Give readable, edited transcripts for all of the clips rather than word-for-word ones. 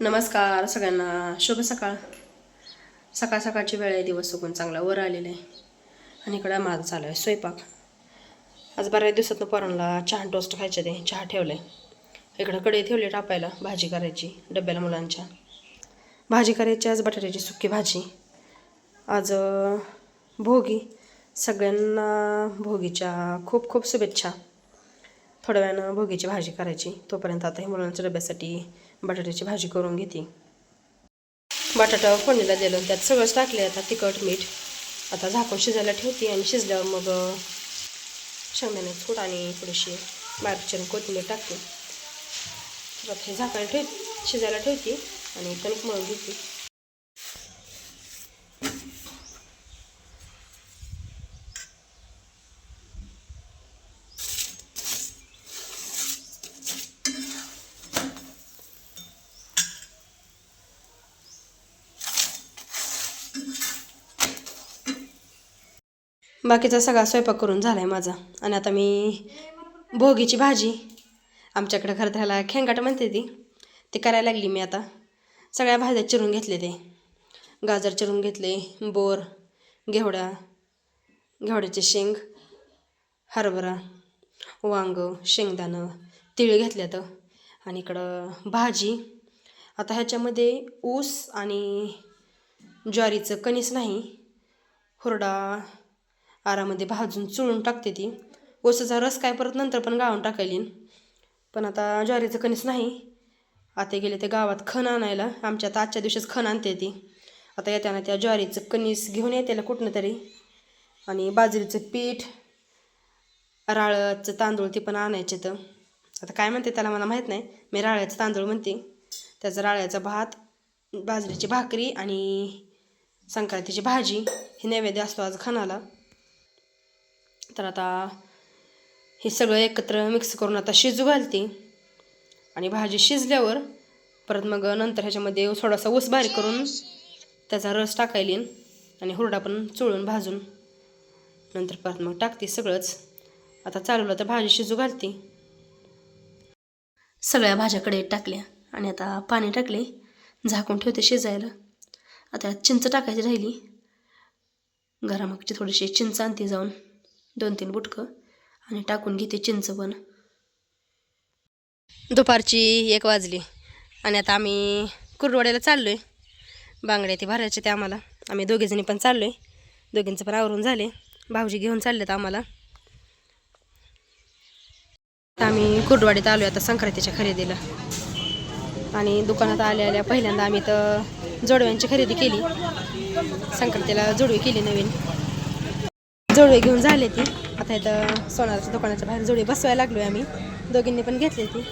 नमस्कार सगळ्यांना, शुभ सकाळ. सकाळ सकाळची वेळ आहे, दिवस सुकून चांगला वर आलेला आहे. आणि इकडं माझं चालू आहे स्वयंपाक. आज बऱ्याच दिवसातून पोरांना चहा टोस्ट खायचे, ते चहा ठेवलं आहे. इकडं कढई ठेवली टाकायला, भाजी करायची डब्याला मुलांच्या. भाजी करायची आज बटाट्याची सुकी भाजी. आज भोगी, सगळ्यांना भोगीच्या खूप खूप शुभेच्छा. थोड्या वेळानं भोगीची भाजी करायची. तोपर्यंत आता हे मुलांच्या डब्यासाठी बटाट्याची भाजी करून घेते. बटाटा फोडणीला दिलं, त्यात सगळंच टाकले. आता तिखट मीठ आता झाकून शिजायला ठेवते. आणि शिजल्यावर मग शेंगदाण्याचं कूट आणि थोडीशी बारीक चिरून कोथिंबीर टाकते. तर आता हे झाकायला शिजायला ठेवते आणि कणिक मळून घेते. बाकीचा सगळा स्वयंपाक करून झाला आहे माझा. आणि आता मी भोगीची भाजी, आमच्याकडे खरं त्याला खेंगाट म्हणते ती करायला लागली. मी आता सगळ्या भाज्या चिरून घेतले. ते गाजर चिरून घेतले, बोर, घेवड्याचे शेंग, हरभरा, वांग, शेंगदाणं, तीळ घेतल्यात. आणि इकडं भाजी. आता ह्याच्यामध्ये ऊस आणि ज्वारीचं कणीस नाही, हुरडा आरामध्ये भाजून चुळून टाकते. ती ऊसाचा रस काय परत नंतर पण गाळून टाकायलीन. पण आता ज्वारीचं कणीस नाही. आता गेले ते गावात खण आणायला. आमच्या आता आजच्या दिवशीच खण आणते ती. आता येताना त्या ज्वारीचं कणीस घेऊन येते कुठनं तरी. आणि बाजरीचं पीठ, राळ्याचं तांदूळ ते पण आणायचे. तर आता काय म्हणते त्याला मला माहीत नाही, मी राळ्याचं तांदूळ म्हणते. त्याचा राळ्याचा भात, बाजरीची भाकरी आणि संक्रांतीची भाजी हे नैवेद्य असतो आज खणाला. तर आता हे सगळं एकत्र मिक्स करून आता शिजू घालते. आणि भाजी शिजल्यावर परत मग नंतर ह्याच्यामध्ये थोडासा ऊस बारीक करून त्याचा रस टाकायलीन. आणि हुरडा पण चुळून भाजून नंतर परत मग टाकते सगळंच. आता चालवलं तर भाजी शिजू घालते. सगळ्या भाज्या कढईत टाकल्या आणि आता पाणी टाकले, झाकून ठेवते शिजायला. आता चिंच टाकायची राहिली. घरामागची थोडीशी चिंच आणते जाऊन, 2-3 बुटकं, आणि टाकून घेते चिंच पण. दुपारची 1 वाजली आणि आता आम्ही कुर्डवाड्याला चाललो आहे. बांगड्या ते भरायचे ते आम्हाला. आम्ही दोघीजणी पण चाललो आहे. दोघींचं पण आवरून झाले. भाऊजी घेऊन चाललेत आम्हाला. आम्ही कुर्डवाडीत आलो आहे आता संक्रांतीच्या खरेदीला. आणि दुकानात आल्या पहिल्यांदा आम्ही तर जोडव्यांची खरेदी केली. संक्रांतीला जोडवी केली नवीन. जोडवे घेऊन झाले ती. आता इथं सोनाराच्या दुकानाच्या बाहेर जोडवी बसवायला लागलो आहे आम्ही. दोघींनी पण घेतली ती.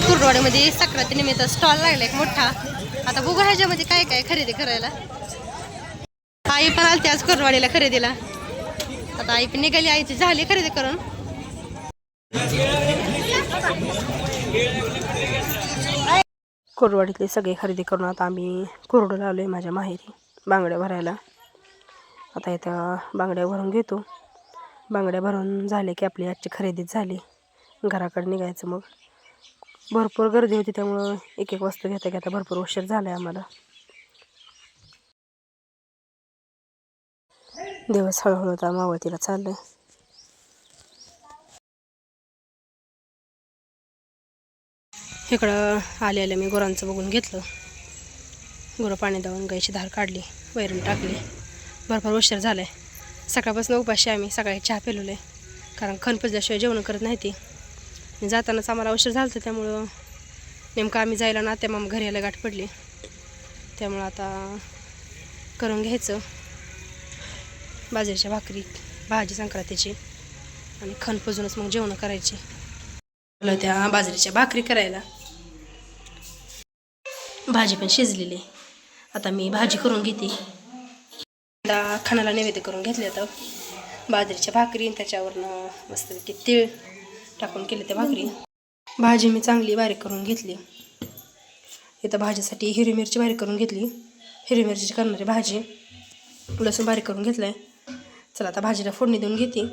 कुर्डवाड्यामध्ये संक्रांतीनिमित्त स्टॉल लागला एक मोठा. आता बघू ह्याच्यामध्ये काय काय खरेदी करायला. आई पण आलती आज कुर्डवाडीला खरेदीला. आता आई पण निघाली, आईची झाली खरेदी करून. कुर्डवाडीतली सगळी खरेदी करून आता आम्ही कुर्डूला आलो आहे माझ्या माहेरी बांगड्या भरायला. आता इथं बांगड्या भरून घेतो. बांगड्या भरून झाले की आपली आजची खरेदीच झाली. घराकडे निघायचं मग. भरपूर गर्दी होती त्यामुळं एक वस्तू घेता भरपूर उशीर झाला आहे आम्हाला. दिवस हळूहळू तर मावळतीला चाललं आहे. इकडं आले मी गुरांचं बघून घेतलं. गुरं पाणी दावून गायची धार काढली, वैरण टाकली. भरपूर उशीर झाला आहे. सकाळपासून उपाशी आम्ही. सकाळी चहा पिलेलो आहे, कारण खण पुजल्याशिवाय जेवण करत नाही ती. आणि जातानाच आम्हाला उशीर झाला होता, त्यामुळं नेमकं आम्ही जायला ना त्या मग घरी यायला गाठ पडली. त्यामुळं आता करून घ्यायचं बाजरीच्या भाकरी, भाजी संक्रांतीची, आणि खण पुजूनच मग जेवण करायची. त्या बाजरीच्या भाकरी करायला. भाजी पण शिजलेली. आता मी भाजी करून घेते. आता खणाला नैवेद्य करून घेतले. तर बाजरीच्या भाकरी, त्याच्यावरनं मस्तपैकी तीळ टाकून केले त्या भाकरी. भाजी मी चांगली बारीक करून घेतली. इथं भाजीसाठी हिरवी मिरची बारीक करून घेतली. हिरवी मिरचीची करणारी भाजी. लसूण बारीक करून घेतलं आहे. चला आता भाजीला फोडणी देऊन घेते.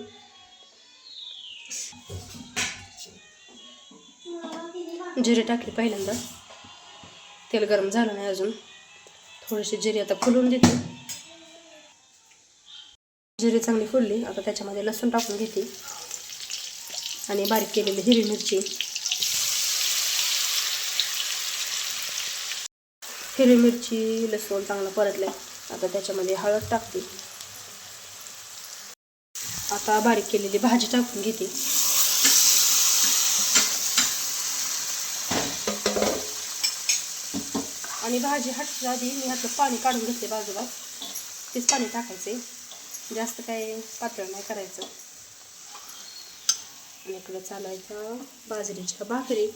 जिरे टाकले पहिल्यांदा, तेल गरम झालं नाही अजून, थोडीशी जिरे आता फुलून देते. जिरे चांगली फुलली, आता त्याच्यामध्ये लसूण टाकून घेते आणि बारीक केलेली हिरवी मिरची. हिरवी मिरची लसूण चांगलं परतले, आता त्याच्यामध्ये हळद टाकते. आता बारीक केलेली भाजी टाकून घेते. आणि भाजी हटच्या आधी मी ह्यातलं पाणी काढून घेतले बाजूला, तेच पाणी टाकायचे, जास्त काही पातळ नाही करायचं. आणि इकडे चालायचं बाजरीच्या भाकरी.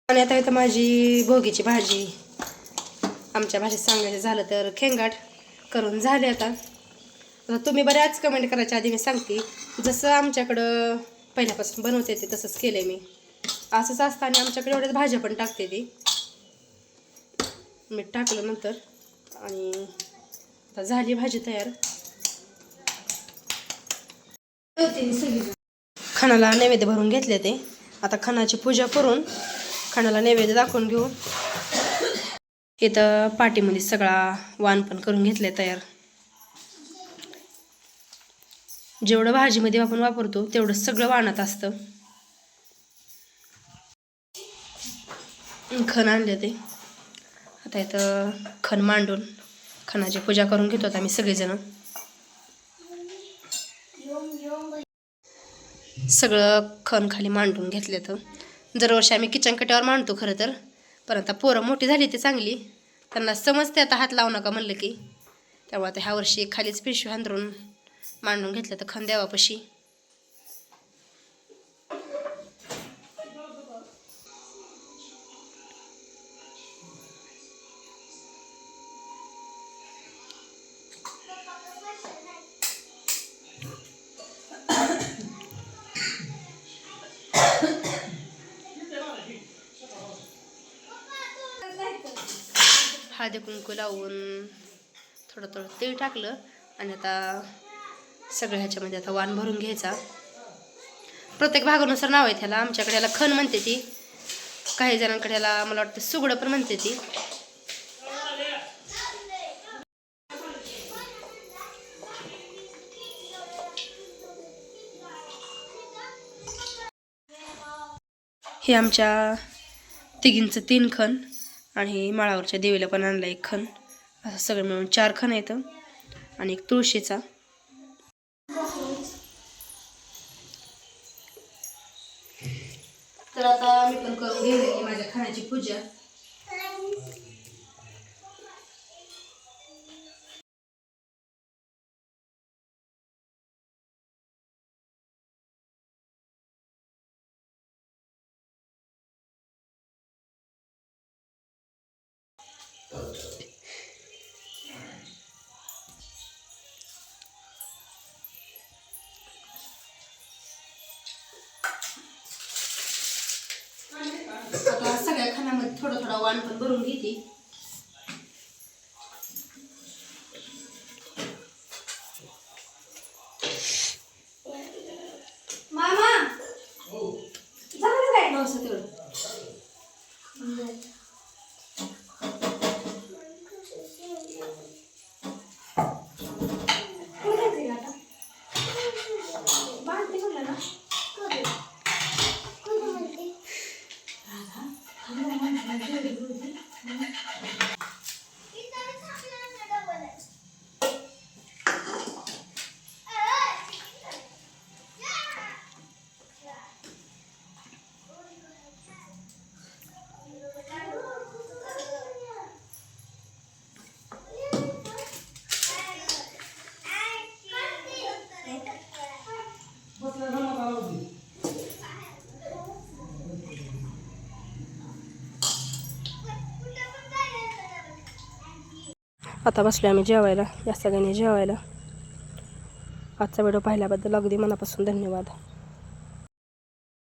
आणि आता इथं माझी भोगीची भाजी, आमच्या भाषेत सांगायचं झालं तर खेंगाट करून झाले. आता तुम्ही बऱ्याच कमेंट करायच्या आधी मी सांगते, जसं आमच्याकडं पहिल्यापासून बनवते ते तसंच केलं आहे मी. असंच असतं. आणि आमच्याकडे एवढ्याच भाज्या पण टाकते ती, मीठ टाकलं नंतर. आणि आता झाली भाजी तयार. खणाला नैवेद्य भरून घेतले ते, आता खणाची पूजा करून खणाला नैवेद्य दाखवून घेऊ. इथं पाटीमध्ये सगळा वाण पण करून घेतले तयार. जेवढं भाजीमध्ये आपण वापरतो तेवढं सगळं वाणात असतं. खण आणले ते, आता इथं खण मांडून खणाची पूजा करून घेतो आता आम्ही सगळेजण. सगळं खण खाली मांडून घेतले. तर दरवर्षी आम्ही किचन कट्यावर मांडतो खरं तर, पण आता पोरं मोठी झाली ते चांगली, त्यांना समजते आता हात लावू नका म्हणलं की. त्यामुळे आता ह्या वर्षी खालीच पिशवी हांतरून मांडून घेतलं तर खण देवापाशी. हळदी कुंकू लावून थोडं थोडं तेल टाकलं. आणि आता सगळं ह्याच्यामध्ये आता वाण भरून घ्यायचा. प्रत्येक भागानुसार नाव आहे त्याला. आमच्याकडे याला खण म्हणते ती, काही जणांकडे याला मला वाटतं सुगडं पण म्हणते ती. हे आमच्या तिघींचं 3 खण, आणि माळावरच्या देवीला पण आणला 1 खण. असं सगळं मिळून 4 खण येतं. आणि 1 तुळशीचा. तर आता मी पण करून घेतली माझ्या खणाची पूजा. आता सगळ्या खणामध्ये थोडं थोडं वाण पण भरून घेते. मामा झालं काय नवस तेवढं. आता बसलो आम्ही जेवायला, या सगळ्यांनी जेवायला. आजचा व्हिडिओ पाहिल्याबद्दल अगदी मनापासून धन्यवाद.